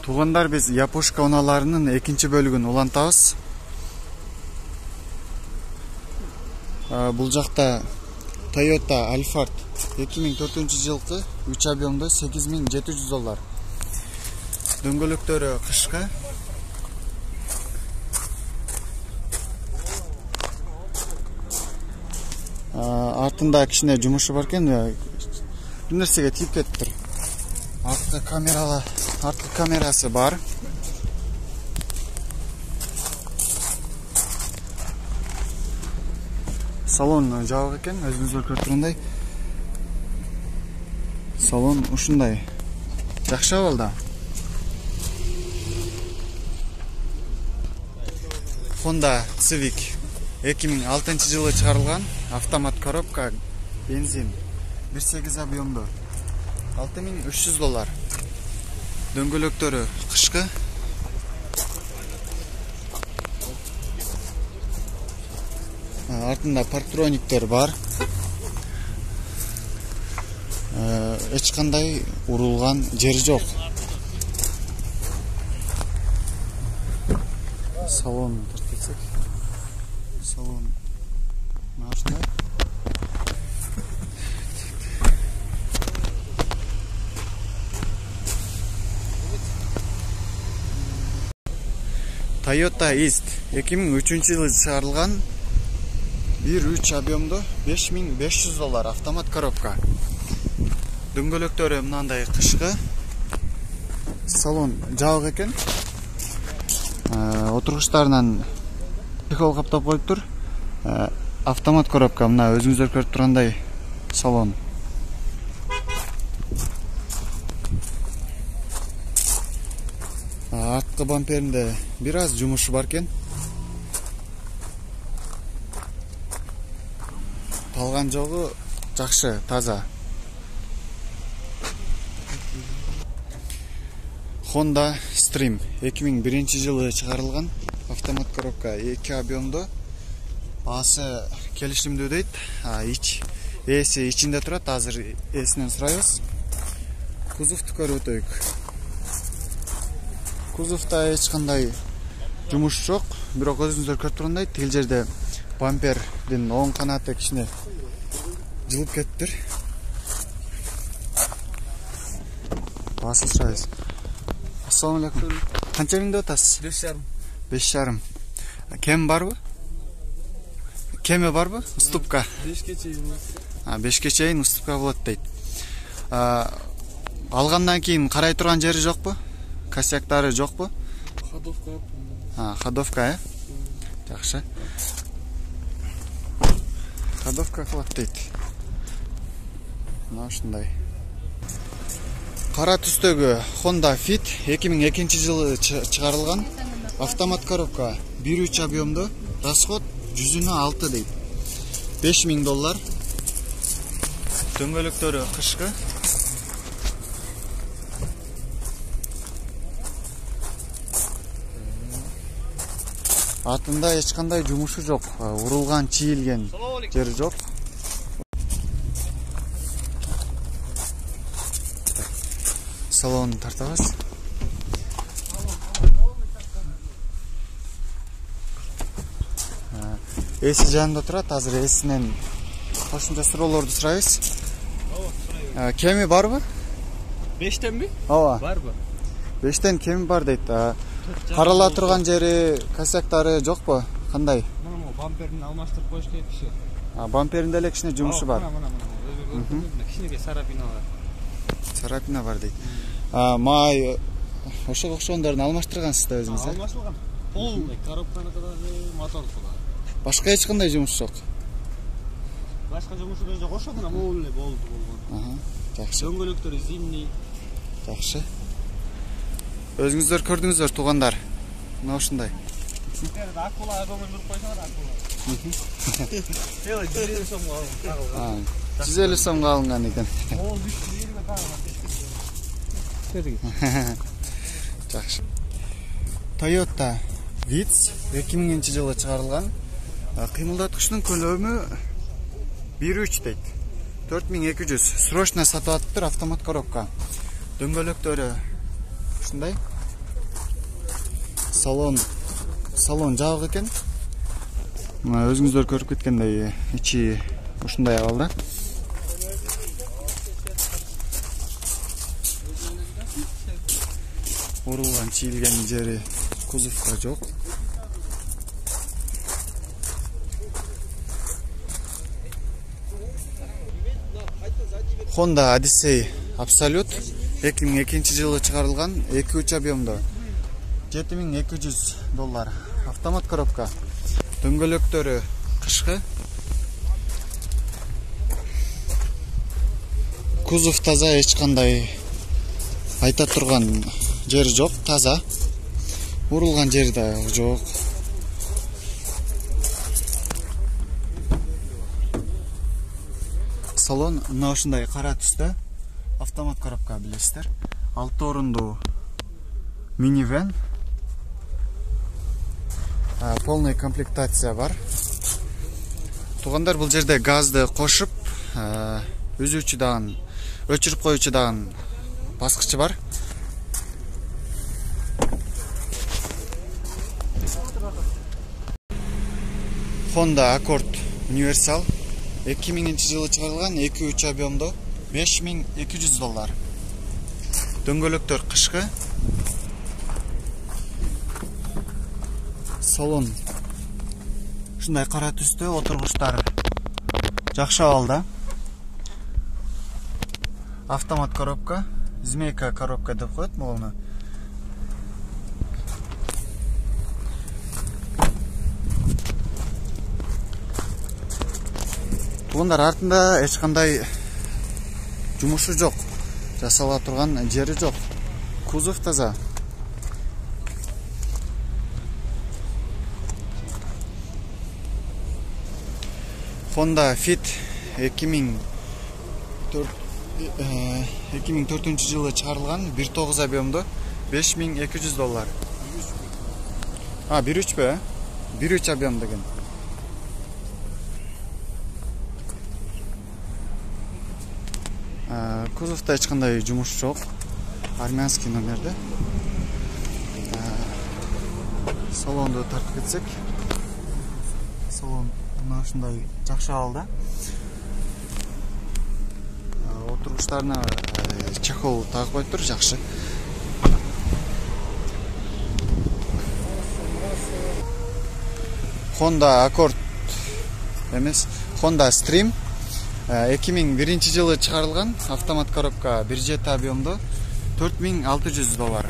Тугандар, биз Япошка унааларынын экинчи бөлүгүн улантабыз. Бул жакта Toyota Alphard 2004-жылкы 3 объемдо $8,700. Дөңгөлөктөрү кышкы. Артында кичине жумушу бар экен. Бир нерсеге тийип кетиптир. Арткы камерасы бар. Салон жабык экен, өзүңүздөр көрүп тургандай. Салон ушундай. Жакшы абалда. Honda Civic 2006-жылы чыгарылган, автомат коробка, бензин, 1.8 объемдо, $6,300. Дөңгөлөктөрү кышкы. Артында парктрониктер бар. Эч кандай урулган жери жок. Салон тартсак. Салон машина. Toyota East 2003-жылы чыгарылган, 1.3 объемдо, $5,500, автомат коробка. Дөңгөлөктөрү мынандай кышкы. Салон жабык экен. Отургучтарынан чехол каптап коюптур. Автомат коробка, мына өзүңүздөр көрүп тургандай салон. Арткы бамперинде бир аз жумушу бар экен. Талган жогу жакшы, таза. Honda Stream 2001-жылы чыгарылган, автомат коробка, 2 объемдо. Баасы келишимдүү дейт. Эси ичинде турат, азыр эсинен сурайбыз. Кузовду көрүп өтөйүк. Кузовда эч кандай жумуш жок, бирок өзүңүздөр көрүп тургандай, тил жерде бампердин оң канаты кичине жылып кеттир. Баасы сурайбыз. Ассаламу алейкум. Канча миңде атасыз? 5,5. 5,5. Кем барбы? Кеме барбы? Уступка. 5ке чейин. 5ке чейин уступка болот дейт. Алгандан кийин карай турган жери жокпу? Косяктары жокпу? Ходовка. Ходовка, жакшы. Ходовка кылат дейт. Мына ушундай. Кара түстөгү Honda Fit 2002-жылы чыгарылган, автомат коробка, 1.3 объемдо, расход 106 дейт. $5,000. Дөңгөлөктөрү кышкы. Артында эч кандай жумушу жок, урулган, чийилген жери жок. Салонун тартабыз. Эси жанында турат, азыр эсинен кошумча суроолорду сурайбыз. Кеми барбы? 5тенби? Ооба. Барбы? 5тен кеми бар дейт. Карала турган жери, косяктары жокпу? Кандай? Мына бамперин алмаштырып коюш керек киши. Бамперинде эле кичине жумушу бар. Кичинеге царапина бар. Царапина бар дейт. Май ошого окшогондорун алмаштыргансыз да өзүңүз? Алмаштырган. Полный коробканыкы дагы, моторку да. Башка эч кандай жумуш жок. Башка жумушу да жок, ошо гана болду болгон. Жакшы. Дөңгөлөктөрү зимний. Жакшы. Өзүңүздөр көрдүңүздөр тугандар. Мына ушундай. Акула көңүл буруп койсоңор, акула. 150 сомго алган. 150 сомго алынган экен. Ол düştü тагы. Жакшы. Toyota Vitz 2000-жылы чыгарылган, кыймылдаткычтын көлөмү 1.3 дейт. 4200. Срочно сатып атыптыр, автомат коробка. Дөңгөлөктөрү ушундай. салон жабык экен. Мына өзүңүздөр көрүп кеткендей, ичи ушундай абалда. Урулган, чийилген жери кузовда жок. Honda Odyssey Absolute 2002-жылы чыгарылган 2-3 объемдо. $7200. Автомат коробка. Дөңгөлөктөрү кышкы. Кузов таза, эч кандай айта турган жери жок, таза. Урулган жери да жок. Салон мына ушундай кара түстө. Автомат коробка билесиздер. 6 орундуу минивэн. Полный комплектация бар. Тугандар, бул жерде газды кошуп, үзүүчү дагы, өчүрүп коюучу дагы баскычы бар. Honda Accord Universal 2000-жылы чыгарылган 2-3 объемдо $5200. Дөңгөлөктөр кышкы. Салон ушундай кара түстө, отургучтар жакшы абалда. Автомат коробка, змейка коробка деп коет могуну. Тугандар, артында эч кандай жумушу жок, жасала турган жери жок. Кузов таза. Honda Fit 2004-жылы чыгарылган 1.9 объемдо $5200. 1.3 бе? 1.3 объем деген. Кузовда эч кандай жумуш жок. Армянский номерде. Салонду тартып кетсек. Салон мына ушундай жакшы абалда. Отургучтарына чехол тагып коюптур, жакшы. Honda Accord эмес, Honda Stream 2001-жылы чыгарылган, автомат коробка 1.7 объемдо $4600.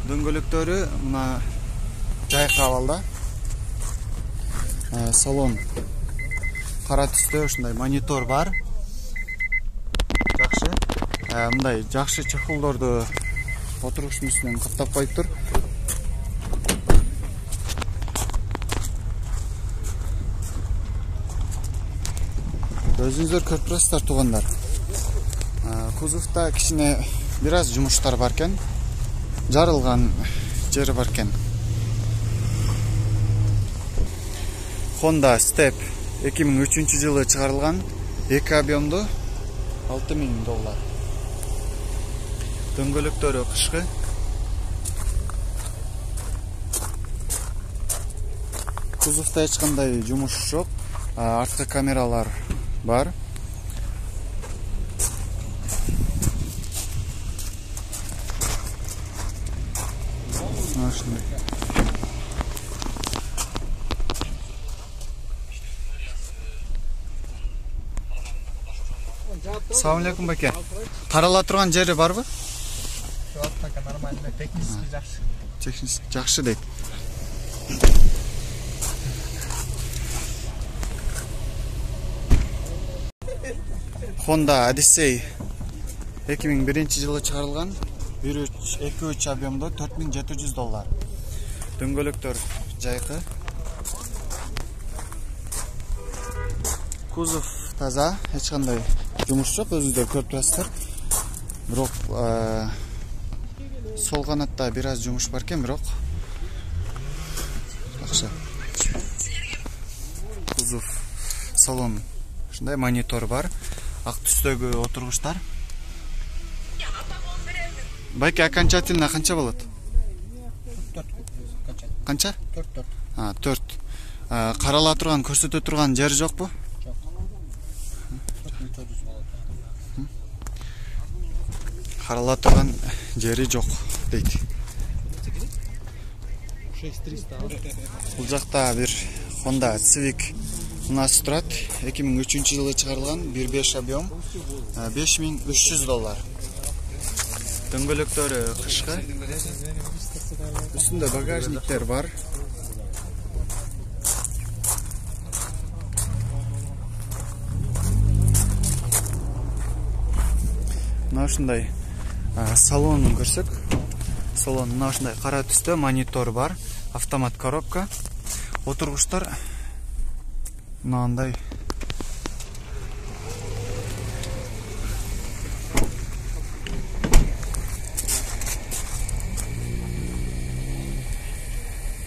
Дөңгөлөктөрү мына жайкы абалда. Салон кара түстө, ушундай монитор бар. Жакшы. Мындай жакшы чехолдорду отургучтун үстүнөн каптап коюптур. Өзүңүздөр көрүп турасыздар, тугандар. Кузовда кичине бир аз жумуштар бар экен. Жарылган жери бар экен. Honda Step 2003-жылы чыгарылган 2 объемдо $6000. Дөңгөлөктөрү кышкы. Кузовда эч кандай жумуш жок. Арткы камералар бар. Assalamu alaikum баке. Карала турган жери барбы? Жок, баке, нормально. Технически жакшы. Технически жакшы дейт. Honda Odyssey 2001-жылы чыгарылган 2.3 объемдо $4700. Дөңгөлөктөр жайкы. Кузов таза, эч кандай жумуш жок, өзүңүздөр көрүп турасыздар. Бирок сол канатта бир аз жумуш бар экен, бирок жакшы. Кузов, салон ушундай, монитор бар. Ак түстөгү отургучтар. Байке, окончательно канча болот? канча? 4. 4. Карала турган, көрсөтө турган жер жокпу? Карала турган жери жок дейт. 6300. Бул жакта бир Honda Civic мынасы турат. 2003-жылы чыгарылган 1.5 объем, $5300. Дөңгөлөктөрү кышкы. Үстүндө багажниктер бар. Мына ушундай салонун көрсөк. Салон мына ушундай кара түстө, монитор бар, автомат коробка. Отургучтар мынандай